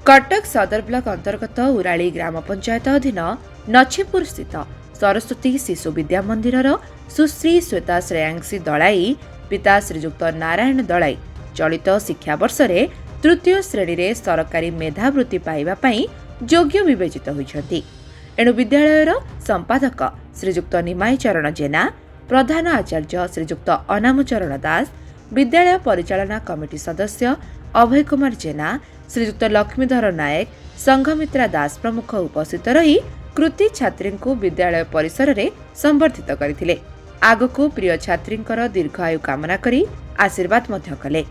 कटक सदर ब्लॉक अंतर्गत उराली ग्राम पंचायत अधीन नछीपुर स्थित सरस्वती शिशु विद्या मंदिर सुश्री श्वेता श्रेयांशी दलाई पिता श्रीजुक्त नारायण दलाई चलित शिक्षा वर्ष तृतीय श्रेणी रे सरकारी मेधावृत्ति पाइबा पई योग्य विवेचित होइछथि। एणु विद्यालयर संपादक श्रीजुक्त निमाई चरण जेना, प्रधान आचार्य श्रीजुक्त अनामचरण दास, विद्यालय परिचालना कमिटी सदस्य अभय कुमार जेना, श्रीजुक्त लक्ष्मीधर नायक, संघमित्रा दास प्रमुख उपस्थित रही कृति छात्री को विद्यालय परिसर में संबर्धित करथिले। आगको प्रिय छात्रींकर दीर्घायु कामना करी आशीर्वाद मध्य कले।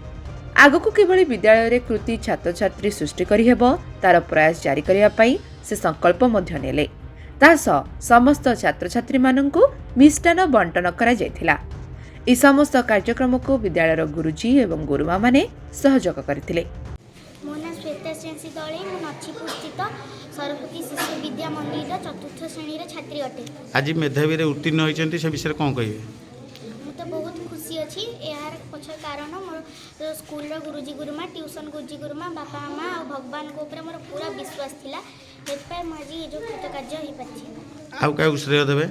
आगको किभली विद्यालय रे कृति छात्र छात्री सृष्टि करी हेबो तार प्रयास जारी करिया पई से संकल्प मध्य नेले। तासह समस्त छात्र छात्री माननकु मिष्टान बंटन करा जायथिला। ई समस्त कार्यक्रम को विद्यालयर गुरुजी एवं गुरुमा माने सहयोग करथिले। मो नाम श्वेता श्रेयांशी दलाई, मु नछीपुर स्थित सरस्वती शिशु विद्या मंदिर चतुर्थ श्रेणी छात्री अटे। आज मेधावी रे उत्तीर्ण होइछन्ती से विषय कोन कहिबे? मु तो बहुत खुशी अछि। यार पछर कारण मोर स्कूल रो गुरुजी गुरुमा, ट्यूशन गुरुजी गुरुमा, बापा मामा और भगवान को ऊपर मोर पूरा विश्वास थिला। हेतपय म आज जो कृतकार्य होई पाछि। आउ काउ श्रेय देबे?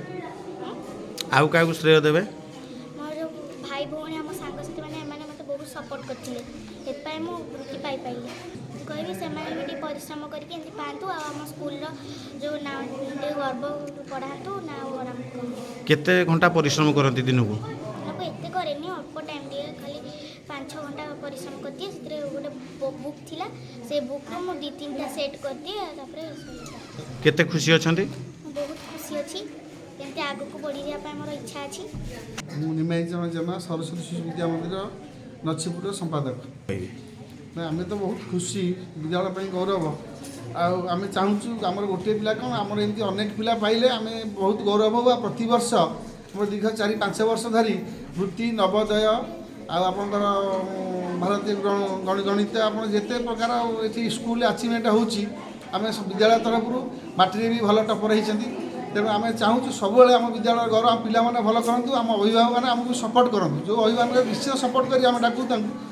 आउ काउ श्रेय देबे? मोर भाई भौणी हम सांगसाथी माने मते बहुत सपोर्ट करथिले। हेतपय मु वृत्ति पाई पाइले। कहबी से भी परिश्रम करके एमती पातु आ हम स्कूल रो जो ना गर्व पढ़ातु ना और केते घंटा परिश्रम करती दिन को? लोक एते करेनी, अल्प टाइम दिए खाली 5-6 घंटा परिश्रम करती है। से गोटे बुक थिला, से बुक रो मु 2-3टा सेट करती तापरे केते खुशी अछंती? बहुत खुशी अछि। एमती आगु को बढ़ी जा पाए मोर इच्छा अछि। मु निमाई चरण जेना सरस्वती शिशु विद्या मंदिर नछीपुर संपादक। ना आम तो बहुत खुशी, विद्यालय पर गौरव। आम चाहूँ आम गोटे पिला कौन आम एमती अनेक पिला पाइले आम बहुत गौरव हो। प्रति वर्ष आम दीर्घ 4-5 वर्ष धरी वृत्ति नवोदय आपंकर भारतीय गणित आप जिते प्रकार ये स्कूल अचिवमेंट होची आम विद्यालय तरफ माटी भी भल टपर होती। तेणु आम चाहूँ सब आम विद्यालय गौरव आम पिला भल करूँ, आम अभिभावक मैंने आमको सपोर्ट करूँ। जो अभिभावक निश्चित सपोर्ट कर डाकू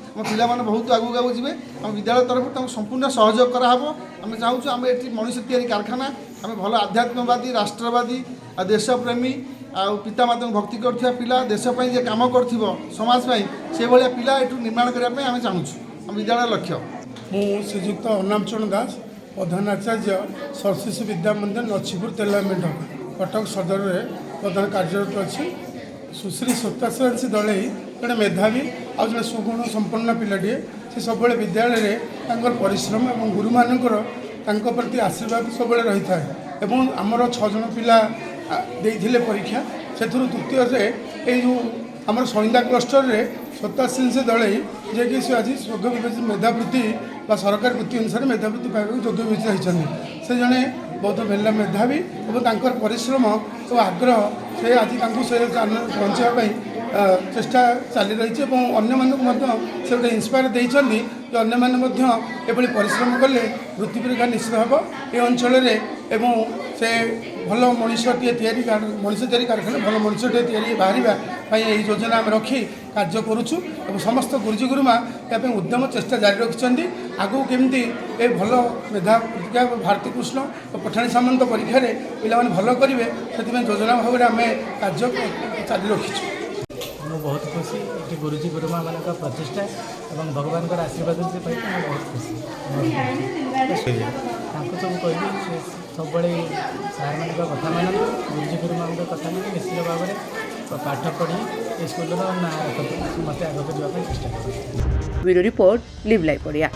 आम पिला बहुत आगू आगू जी। आम विद्यालय तरफ संपूर्ण सहयोग कराहब। आम चाहूँ आम ये मनीष तैयारी कारखाना आम भल आध्यात्मवादी, राष्ट्रवादी, देशप्रेमी पितामाता भक्ति कर पिला देशपाई जे कम कर समाज से भाया पिला ये निर्माण करने आम चाहूँ। आम विद्यालय लक्ष्य मु श्रीजुक्त अनामचरण दास, प्रधान आचार्य सरस्वती विद्या मंदिर नछीपुर तेलामेंट कटक सदर में प्रधान कार्यरत अच्छी। सुश्री श्वेता श्रेयांशी दलाई जड़े मेधावी आ जड़े सुगुण संपन्न पिलाटे से सब विद्यालय में परिश्रम और गुरु मानकर प्रति आशीर्वाद सब रही है। आमर 6 जन पिला देइथिले परीक्षा से तृतीय से यू आम सईंदा क्लस्टर में श्वेता श्रेयांशी दलाई जे कि आज योग्य विवेचित मेधावृत्ति व सरकारी वृत्ति अनुसार मेधावृत्ति पाइबा योग्य विवेचित होती। से जड़े बहुत मेला मेधावी और परिश्रम और आग्रह से आज से पहुँचापी चेष्टा चली रही है। अन्य से गोटे इन्स्पायर देती जो अन्य परिश्रम कले वृत्ति परीक्षा निश्चित हम ये अंचल से भल मनीषटे मनीष तैयारी कारखाना भल मनीषटे बाहर यही योजना आम रखी कार्य करुचु। समस्त गुरुजी गुरुमा यापी उद्यम चेष्टा जारी रखिंट। आगू केमती ए भल मेधा परीक्षा भारती कृष्ण और पठाणी सामंत परीक्षा पे भल करेंगे से योजना भाव में आम कार्य जारी रखीचु। मैं बहुत खुशी ये गुरुजी गुरुमा मान प्रतिष्ठा और भगवान का आशीर्वाद से बहुत खुशी। सब कहली सब सार मान कथा मान गुरुजी गुरुमा कथा मान निश्चित भाव में पाठ पढ़ी स्कूल ना मत आगे जावाई चेष्टा कर। Bureau report live live Odia.